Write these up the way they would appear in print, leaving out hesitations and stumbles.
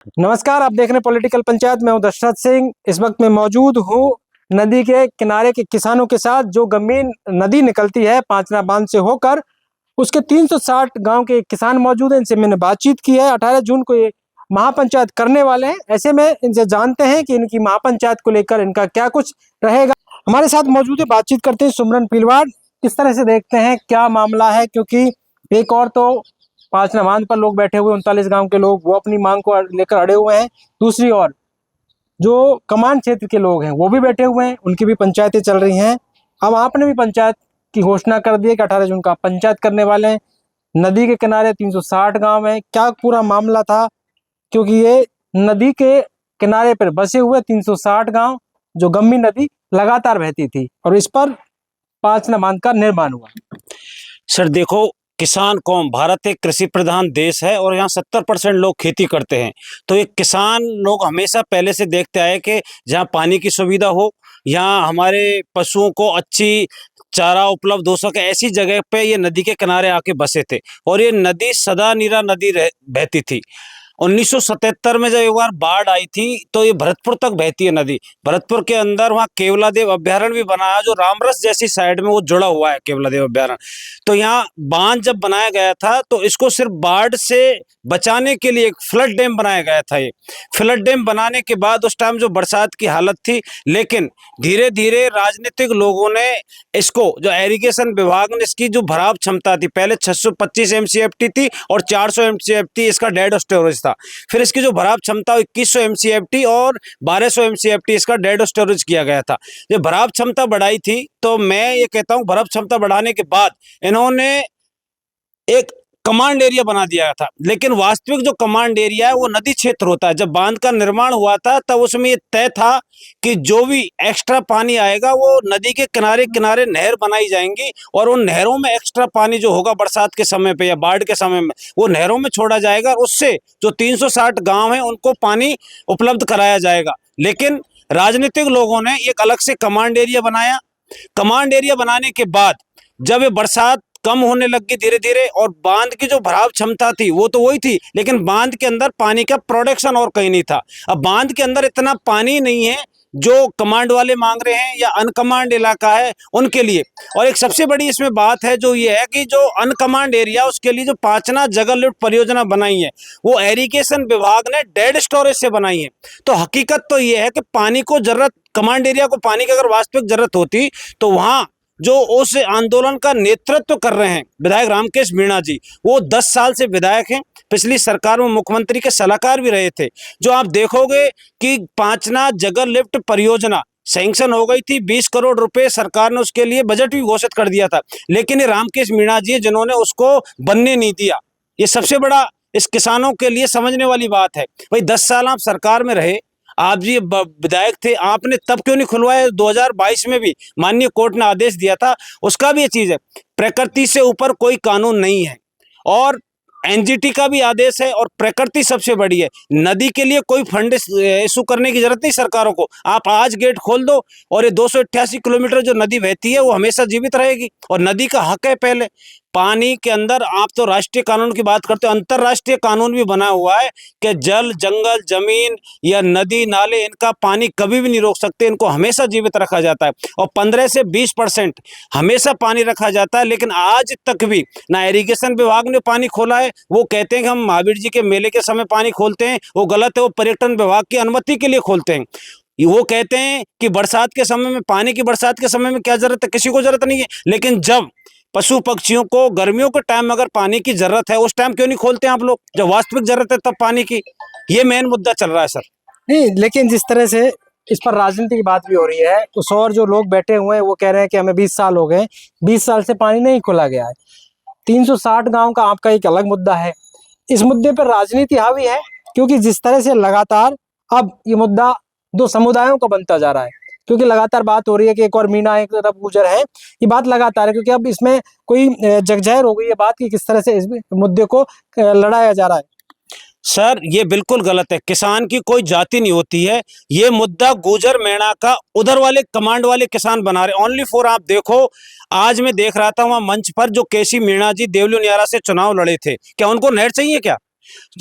नमस्कार, आप देख रहे हैं पॉलिटिकल पंचायत। मैं हूं दशरथ सिंह। इस वक्त मैं मौजूद हूं नदी के किनारे के किसानों के साथ। जो गंभीर नदी निकलती है पांचना बांध से होकर, उसके 360 गांव के किसान मौजूद हैं। इनसे मैंने बातचीत की है। 18 जून को ये महापंचायत करने वाले हैं। ऐसे में इनसे जानते हैं कि इनकी महापंचायत को लेकर इनका क्या कुछ रहेगा। हमारे साथ मौजूद है, बातचीत करते हैं। सुमरन पिलवाड़, किस तरह से देखते हैं, क्या मामला है? क्योंकि एक और तो पांचना बांध पर लोग बैठे हुए, 39 गांव के लोग, वो अपनी मांग को लेकर अड़े हुए हैं। दूसरी ओर जो कमांड क्षेत्र के लोग हैं वो भी बैठे हुए हैं, उनकी भी पंचायतें चल रही हैं। अब आपने भी पंचायत की घोषणा कर दी है कि 18 जून का पंचायत करने वाले हैं। नदी के किनारे 360 गांव हैं। क्या पूरा मामला था? क्योंकि ये नदी के किनारे पर बसे हुए 360 गांव, जो गंभीर नदी लगातार बहती थी, और इस पर पांचना बांध का निर्माण हुआ। सर देखो, किसान कौम, भारत एक कृषि प्रधान देश है और यहाँ 70% लोग खेती करते हैं। तो ये किसान लोग हमेशा पहले से देखते आए कि जहाँ पानी की सुविधा हो, यहाँ हमारे पशुओं को अच्छी चारा उपलब्ध हो सके, ऐसी जगह पे ये नदी के किनारे आके बसे थे। और ये नदी सदा नीरा नदी बहती थी। 1977 में जब एक बार बाढ़ आई थी तो ये भरतपुर तक बहती है नदी। भरतपुर के अंदर वहाँ केवलादेव अभ्यारण्य भी बनाया, जो रामरस जैसी साइड में वो जुड़ा हुआ है केवलादेव अभ्यारण्य। तो यहाँ बांध जब बनाया गया था तो इसको सिर्फ बाढ़ से बचाने के लिए एक फ्लड डैम बनाया गया था। ये फ्लड डैम बनाने के बाद उस टाइम जो बरसात की हालत थी, लेकिन धीरे धीरे राजनीतिक लोगों ने इसको, जो इरिगेशन विभाग ने इसकी जो भराव क्षमता थी, पहले 625 MCFT थी और 400 MCFT इसका डेड स्टोरेज था। फिर इसकी जो भराव क्षमता 2100 MCFT और 1200 MCFT इसका डेड स्टोरेज किया गया था। ये भराव क्षमता बढ़ाई थी। तो मैं ये कहता हूँ, भराव क्षमता बढ़ाने के बाद इन्होंने एक कमांड एरिया बना दिया था। लेकिन वास्तविक जो कमांड एरिया है वो नदी क्षेत्र होता है। जब बांध का निर्माण हुआ था तब उसमें ये तय था कि जो भी एक्स्ट्रा पानी आएगा वो नदी के किनारे किनारे नहर बनाई जाएंगी, और उन नहरों में एक्स्ट्रा पानी जो होगा बरसात के समय पे या बाढ़ के समय में, वो नहरों में छोड़ा जाएगा और उससे जो 360 गांव हैं उनको पानी उपलब्ध कराया जाएगा। लेकिन राजनीतिक लोगों ने एक अलग से कमांड एरिया बनाया। कमांड एरिया बनाने के बाद जब ये बरसात कम होने लगी धीरे धीरे, और बांध की जो भराव क्षमता थी वो तो वही थी, लेकिन बांध के अंदर पानी का प्रोडक्शन और कहीं नहीं था। अब बांध के अंदर इतना पानी नहीं है जो कमांड वाले मांग रहे हैं या अनकमांड इलाका है उनके लिए। और एक सबसे बड़ी इसमें बात है जो ये है कि जो अनकमांड एरिया, उसके लिए जो पांचना जगह लिफ्ट परियोजना बनाई है वो इरिगेशन विभाग ने डेड स्टोरेज से बनाई है। तो हकीकत तो ये है कि पानी को जरूरत, कमांड एरिया को पानी की अगर वास्तविक जरूरत होती तो वहां जो उस आंदोलन का नेतृत्व कर रहे हैं विधायक रामकेश मीणा जी, वो 10 साल से विधायक हैं, पिछली सरकार में मुख्यमंत्री के सलाहकार भी रहे थे। जो आप देखोगे कि पांचना जगह लिफ्ट परियोजना सैंक्शन हो गई थी, 20 करोड़ रुपए सरकार ने उसके लिए बजट भी घोषित कर दिया था, लेकिन ये रामकेश मीणा जी जिन्होंने उसको बनने नहीं दिया। ये सबसे बड़ा इस किसानों के लिए समझने वाली बात है। भाई 10 साल आप सरकार में रहे, आप जी विधायक थे, आपने तब क्यों नहीं खुलवाया? 2022 में भी माननीय कोर्ट ने आदेश दिया था। उसका भी ये चीज है, प्रकृति से ऊपर कोई कानून नहीं है, और एनजीटी का भी आदेश है, और प्रकृति सबसे बड़ी है। नदी के लिए कोई फंड इशू करने की जरूरत नहीं सरकारों को। आप आज गेट खोल दो और ये 288 किलोमीटर जो नदी बहती है वो हमेशा जीवित रहेगी, और नदी का हक है। पहले पानी के अंदर आप तो राष्ट्रीय कानून की बात करते हो, अंतरराष्ट्रीय कानून भी बना हुआ है कि जल, जंगल, जमीन या नदी नाले, इनका पानी कभी भी नहीं रोक सकते, इनको हमेशा जीवित रखा जाता है। और 15 से 20% हमेशा पानी रखा जाता है। लेकिन आज तक भी ना इरिगेशन विभाग ने पानी खोला है। वो कहते हैं कि हम महावीर जी के मेले के समय पानी खोलते हैं, वो गलत है। वो पर्यटन विभाग की अनुमति के लिए खोलते हैं। वो कहते हैं कि बरसात के समय में, पानी की बरसात के समय में क्या जरूरत है? किसी को जरूरत नहीं है। लेकिन जब पशु पक्षियों को गर्मियों के टाइम में अगर पानी की जरूरत है, उस टाइम क्यों नहीं खोलते हैं आप लोग? जब वास्तविक जरूरत है तब पानी की। ये मेन मुद्दा चल रहा है सर। नहीं, लेकिन जिस तरह से इस पर राजनीति की बात भी हो रही है, उस और जो लोग बैठे हुए हैं वो कह रहे हैं कि हमें 20 साल हो गए, 20 साल से पानी नहीं खोला गया है। 360 गांव का आपका एक अलग मुद्दा है। इस मुद्दे पर राजनीति हावी है, क्योंकि जिस तरह से लगातार अब ये मुद्दा दो समुदायों का बनता जा रहा है, क्योंकि लगातार बात हो रही है कि एक और मीणा, एक तरफ गुजर है। ये बात लगातार है, क्योंकि अब इसमें कोई जगजहर हो गई है बात की किस तरह से इस मुद्दे को लड़ाया जा रहा है। सर ये बिल्कुल गलत है। किसान की कोई जाति नहीं होती है। ये मुद्दा गुजर मेणा का उधर वाले कमांड वाले किसान बना रहे। ओनली फॉर, आप देखो, आज मैं देख रहा था वहां मंच पर जो केसी मीणा जी देवलू नियारा से चुनाव लड़े थे, क्या उनको नहर चाहिए? क्या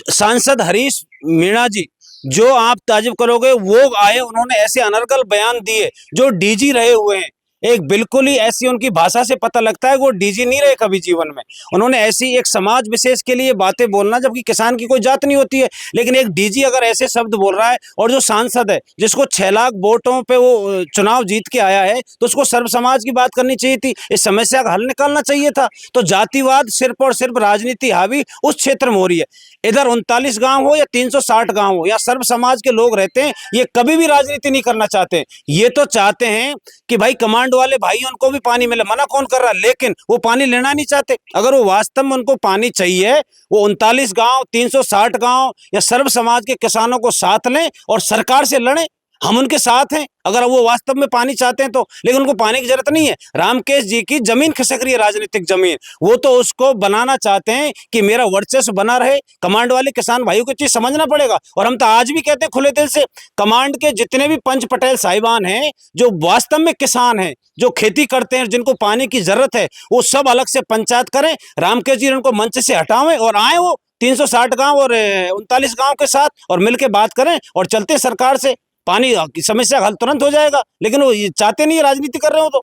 सांसद हरीश मीणा जी, जो आप ताजुब करोगे, वो आए, उन्होंने ऐसे अनर्गल बयान दिए, जो डीजी रहे हुए हैं। एक बिल्कुल ही ऐसी उनकी भाषा से पता लगता है वो डीजी नहीं रहे कभी जीवन में। उन्होंने ऐसी एक समाज विशेष के लिए बातें बोलना, जबकि किसान की कोई जात नहीं होती है, लेकिन एक डीजी अगर ऐसे शब्द बोल रहा है, और जो सांसद है जिसको 6 लाख वोटों पे वो चुनाव जीत के आया है, तो उसको सर्व समाज की बात करनी चाहिए थी, इस समस्या का हल निकालना चाहिए था। तो जातिवाद सिर्फ और सिर्फ राजनीति हावी उस क्षेत्र में हो रही है। इधर 39 गांव हो या 360 गांव हो, या सर्व समाज के लोग रहते हैं, ये कभी भी राजनीति नहीं करना चाहते। ये तो चाहते हैं कि भाई कमांड वाले भाई उनको भी पानी मिले, मना कौन कर रहा है, लेकिन वो पानी लेना नहीं चाहते। अगर वो वास्तव में उनको पानी चाहिए, वो 39 गांव, 360 गांव या सर्व समाज के किसानों को साथ लें और सरकार से लड़ें। हम उनके साथ हैं अगर वो वास्तव में पानी चाहते हैं तो, लेकिन उनको पानी की जरूरत नहीं है। रामकेश जी की जमीन खिसक रही है, राजनीतिक जमीन, वो तो उसको बनाना चाहते हैं कि मेरा वर्चस्व बना रहे। कमांड वाले किसान भाइयों को चीज समझना पड़ेगा, और हम तो आज भी कहते हैं खुले दिल से, कमांड के जितने भी पंच पटेल साहिबान हैं, जो वास्तव में किसान हैं, जो खेती करते हैं, जिनको पानी की जरूरत है, वो सब अलग से पंचायत करें। रामकेश जी उनको मंच से हटावें और आए वो 360 गांव और 39 गांव के साथ, और मिलकर बात करें और चलते सरकार से, पानी की समस्या का हल तुरंत हो जाएगा। लेकिन वो ये चाहते नहीं, राजनीति कर रहे हो। तो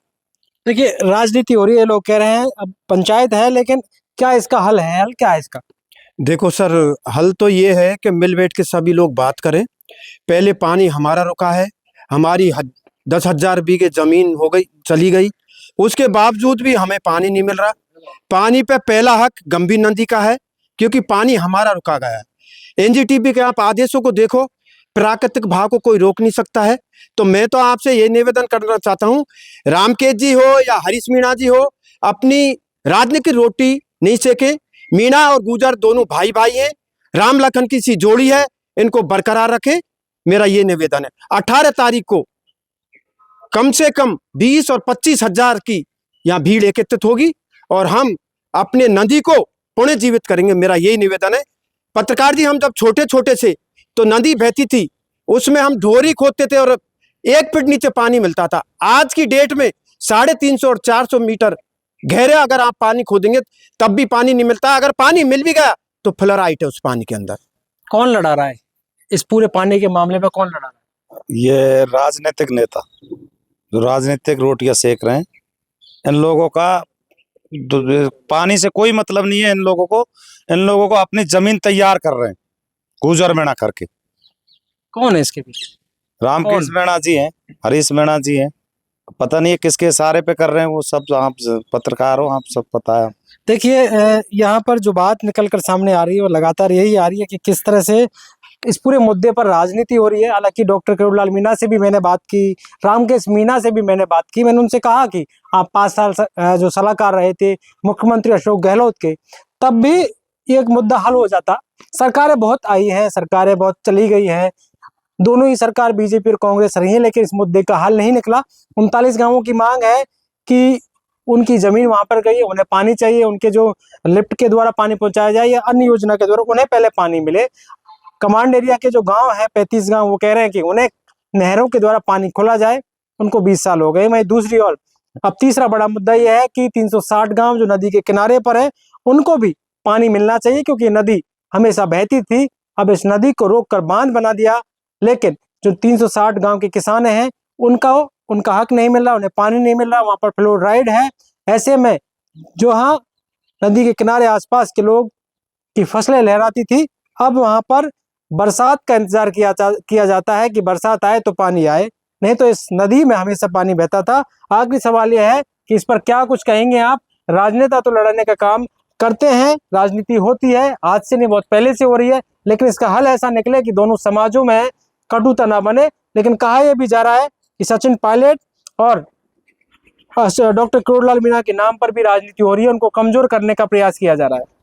देखिए, राजनीति हो रही है, लोग कह रहे हैं अब पंचायत है, लेकिन क्या इसका हल है? हल क्या है इसका? देखो सर, हल तो ये है कि मिल बैठ के सभी लोग बात करें। पहले पानी हमारा रुका है, हमारी 10,000 बीघे जमीन हो गई, चली गई, उसके बावजूद भी हमें पानी नहीं मिल रहा। पानी पे पहला हक गंभीर नदी का है, क्योंकि पानी हमारा रुका गया है। एनजीटीबी के आप आदेशों को देखो, प्राकृतिक बहाव को कोई रोक नहीं सकता है। तो मैं तो आपसे ये निवेदन करना चाहता हूँ, रामकेश जी हो या हरीश मीणा जी हो, अपनी राजनीतिक रोटी नहीं सेके। मीणा और गुजर दोनों भाई भाई हैं, राम लखन की सी जोड़ी है, इनको बरकरार रखें, मेरा ये निवेदन है। 18 तारीख को कम से कम 20 और 25,000 की यहाँ भीड़ एकत्रित होगी, और हम अपने नदी को पुनर्जीवित करेंगे, मेरा यही निवेदन है। पत्रकार जी, हम जब छोटे छोटे से तो नदी बहती थी, उसमें हम ढोरी खोदते थे और 1 फीट नीचे पानी मिलता था। आज की डेट में 350 और 400 मीटर गहरे अगर आप पानी खोदेंगे तब भी पानी नहीं मिलता। अगर पानी मिल भी गया तो फ्लोराइड है उस पानी के अंदर। कौन लड़ा रहा है इस पूरे पानी के मामले में? कौन लड़ा रहा है? ये राजनीतिक नेता जो राजनीतिक रोटियां सेक रहे हैं। इन लोगों का पानी से कोई मतलब नहीं है। इन लोगों को अपनी जमीन तैयार कर रहे हैं गुजर मीणा करके। कौन है इसके पीछे? रामकेश मीणा जी हैं, हरीश मीणा जी हैं, पता नहीं है किसके इशारे पे कर रहे हैं वो सब। आप पत्रकार हो, आप सब पता है। देखिए, यहाँ पर जो बात निकल कर सामने आ रही है वो लगातार यही आ रही है कि किस तरह से इस पूरे मुद्दे पर राजनीति हो रही है। हालांकि डॉक्टर करुणलाल मीणा से भी मैंने बात की, रामकेश मीणा से भी मैंने बात की। मैंने उनसे कहा कि आप 5 साल जो सलाहकार रहे थे मुख्यमंत्री अशोक गहलोत के, तब भी एक मुद्दा हल हो जाता। सरकारें बहुत आई हैं, सरकारें बहुत चली गई हैं, दोनों ही सरकार बीजेपी और कांग्रेस रही है, लेकिन इस मुद्दे का हल नहीं निकला। 39 गांवों की मांग है कि उनकी जमीन वहां पर गई है, उन्हें पानी चाहिए, उनके जो लिफ्ट के द्वारा पानी पहुंचाया जाए या अन्य योजना के द्वारा उन्हें पहले पानी मिले। कमांड एरिया के जो गांव है 35 गांव, वो कह रहे हैं कि उन्हें नहरों के द्वारा पानी खोला जाए, उनको 20 साल हो गए। वहीं दूसरी ओर अब तीसरा बड़ा मुद्दा यह है कि 360 गांव जो नदी के किनारे पर है, उनको भी पानी मिलना चाहिए, क्योंकि नदी हमेशा बहती थी। अब इस नदी को रोक कर बांध बना दिया, लेकिन जो 360 गांव के किसान हैं उनका हक नहीं मिल रहा, उन्हें पानी नहीं मिल रहा, वहां पर फ्लोराइड है। ऐसे में जो हाँ नदी के किनारे आसपास के लोग की फसलें लहराती थी, अब वहां पर बरसात का इंतजार किया जाता है कि बरसात आए तो पानी आए, नहीं तो इस नदी में हमेशा पानी बहता था। आखिरी सवाल यह है कि इस पर क्या कुछ कहेंगे आप? राजनेता तो लड़ने का काम करते हैं, राजनीति होती है, आज से नहीं बहुत पहले से हो रही है, लेकिन इसका हल ऐसा निकले कि दोनों समाजों में कटुता ना बने। लेकिन कहा यह भी जा रहा है कि सचिन पायलट और डॉक्टर करुणलाल मीणा के नाम पर भी राजनीति हो रही है, उनको कमजोर करने का प्रयास किया जा रहा है।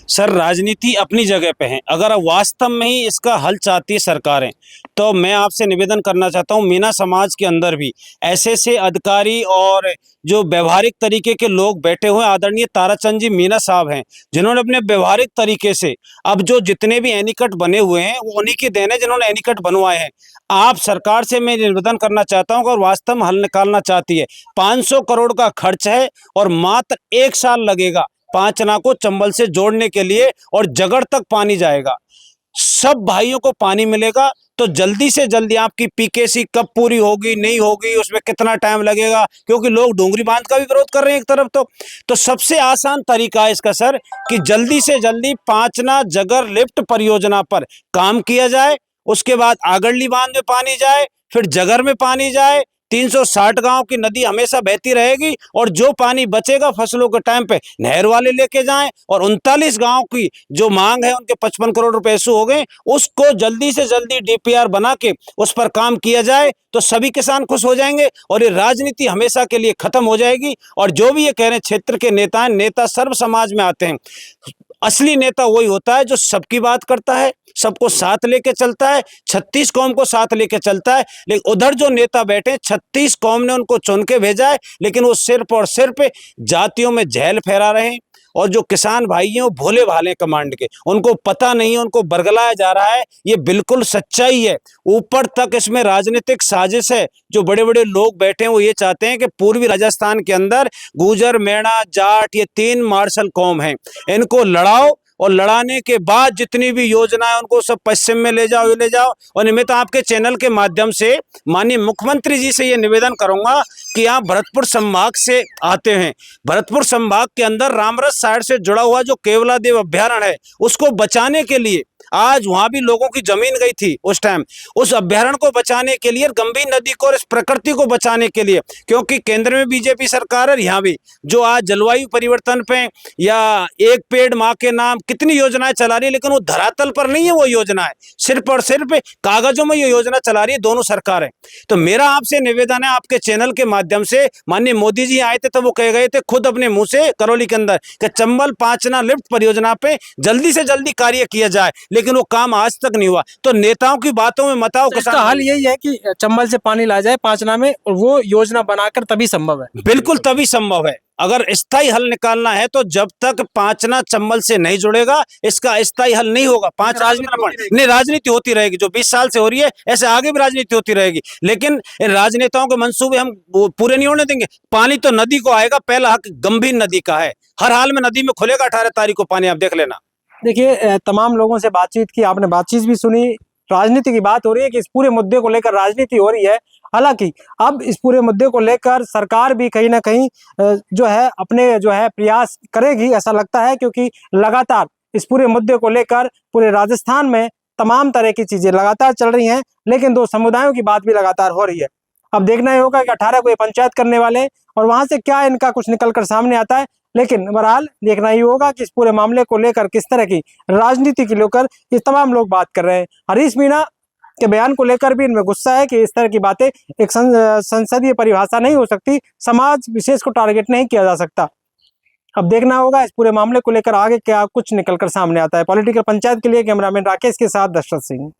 सर, राजनीति अपनी जगह पे है। अगर वास्तव में ही इसका हल चाहती है सरकारें, तो मैं आपसे निवेदन करना चाहता हूं, मीणा समाज के अंदर भी ऐसे से अधिकारी और जो व्यवहारिक तरीके के लोग बैठे हुए, आदरणीय ताराचंद जी मीणा साहब हैं, जिन्होंने अपने व्यवहारिक तरीके से अब जो जितने भी एनीकट बने हुए हैं वो उन्हीं की देन है जिन्होंने एनीकट बनवाए हैं। आप सरकार से मैं निवेदन करना चाहता हूं, अगर वास्तव में हल निकालना चाहती है, 500 करोड़ का खर्च है और मात्र 1 साल लगेगा। पांचना को चंबल से जोड़ने के लिए, और जगड़ तक पानी जाएगा, सब भाइयों को पानी मिलेगा। तो जल्दी से जल्दी आपकी पीकेसी कब पूरी होगी, नहीं होगी, उसमें कितना टाइम लगेगा, क्योंकि लोग डोंगरी बांध का भी विरोध कर रहे हैं एक तरफ। तो सबसे आसान तरीका है इसका सर कि जल्दी से जल्दी पांचना जगर लिफ्ट परियोजना पर काम किया जाए। उसके बाद आगरली बांध में पानी जाए, फिर जगर में पानी जाए। 360 गांव की नदी हमेशा बहती रहेगी, और जो पानी बचेगा फसलों के टाइम पे नहर वाले लेके जाएं। और 39 गांव की जो मांग है, उनके 55 करोड़ रुपए इशू हो गए, उसको जल्दी से जल्दी डीपीआर बना के उस पर काम किया जाए, तो सभी किसान खुश हो जाएंगे और ये राजनीति हमेशा के लिए खत्म हो जाएगी। और जो भी ये कह रहे हैं क्षेत्र के नेता सर्व समाज में आते हैं। असली नेता वही होता है जो सबकी बात करता है, सबको साथ लेके चलता है, 36 कौम को साथ लेके चलता है। लेकिन उधर जो नेता बैठे, 36 कौम ने उनको चुन के भेजा है, लेकिन वो सिर्फ और सिर्फ जातियों में जहल फैला रहे हैं। और जो किसान भाई हैं वो भोले भाले कमांड के, उनको पता नहीं है, उनको बरगलाया जा रहा है। ये बिल्कुल सच्चाई है। ऊपर तक इसमें राजनीतिक साजिश है। जो बड़े बड़े लोग बैठे हैं वो ये चाहते हैं कि पूर्वी राजस्थान के अंदर गुर्जर, मेणा, जाट, ये 3 मार्शल कौम हैं, इनको लड़ाओ, और लड़ाने के बाद जितनी भी योजना है उनको सब पश्चिम में ले जाओ, ये ले जाओ। और मैं तो आपके चैनल के माध्यम से माननीय मुख्यमंत्री जी से ये निवेदन करूंगा कि आप भरतपुर संभाग से आते हैं, भरतपुर संभाग के अंदर रामरस साइड से जुड़ा हुआ जो केवलादेव अभ्यारण्य है, उसको बचाने के लिए आज वहां भी लोगों की जमीन गई थी उस टाइम, उस अभ्यारण्य को बचाने के लिए, गंभीर नदी को और इस प्रकृति को बचाने के लिए, क्योंकि केंद्र में बीजेपी सरकार है, यहाँ भी जो आज जलवायु परिवर्तन पे या एक पेड़ माँ के नाम कितनी योजनाएं चला रही है, लेकिन वो धरातल पर नहीं है। वो योजनाएं सिर्फ और सिर्फ कागजों में ये योजना चला रही है दोनों सरकारें। तो मेरा आपसे निवेदन है, आपके चैनल के माध्यम से, माननीय मोदी जी आए थे तो वो कह गए थे खुद अपने मुंह से करौली के अंदर कि चंबल पांचना लिफ्ट परियोजना पे जल्दी से जल्दी कार्य किया जाए, लेकिन वो काम आज तक नहीं हुआ। तो नेताओं की बातों में मत आओ। इसका हल यही है कि चंबल से पानी ला जाए पांचना में, और वो योजना बनाकर तभी संभव है। बिल्कुल तभी संभव है। अगर स्थायी हल निकालना है तो जब तक पांचना चंबल से नहीं जुड़ेगा, इसका स्थायी हल नहीं होगा। राजनीति होती रहेगी, जो 20 साल से हो रही है, ऐसे आगे भी राजनीति होती रहेगी, लेकिन इन राजनेताओं के मंसूबे हम पूरे नहीं होने देंगे। पानी तो नदी को आएगा, पहला हक गंभीर नदी का है, हर हाल में नदी में खुलेगा 18 तारीख को पानी, आप देख लेना। देखिए, तमाम लोगों से बातचीत की, आपने बातचीत भी सुनी, राजनीति की बात हो रही है कि इस पूरे मुद्दे को लेकर राजनीति हो रही है। हालांकि अब इस पूरे मुद्दे को लेकर सरकार भी कहीं ना कहीं जो है अपने जो है प्रयास करेगी, ऐसा लगता है, क्योंकि लगातार इस पूरे मुद्दे को लेकर पूरे राजस्थान में तमाम तरह की चीजें लगातार चल रही हैं, लेकिन 2 समुदायों की बात भी लगातार हो रही है। अब देखना ही होगा कि 18 को ये पंचायत करने वाले हैं और वहां से क्या इनका कुछ निकल कर सामने आता है। लेकिन बहरहाल देखना ही होगा कि इस पूरे मामले को लेकर किस तरह की राजनीति को लेकर ये तमाम लोग बात कर रहे हैं। हरीश मीणा के बयान को लेकर भी इनमें गुस्सा है कि इस तरह की बातें एक संसदीय परिभाषा नहीं हो सकती, समाज विशेष को टारगेट नहीं किया जा सकता। अब देखना होगा इस पूरे मामले को लेकर आगे क्या कुछ निकलकर सामने आता है। पॉलिटिकल पंचायत के लिए कैमरामैन राकेश के साथ दशरथ सिंह।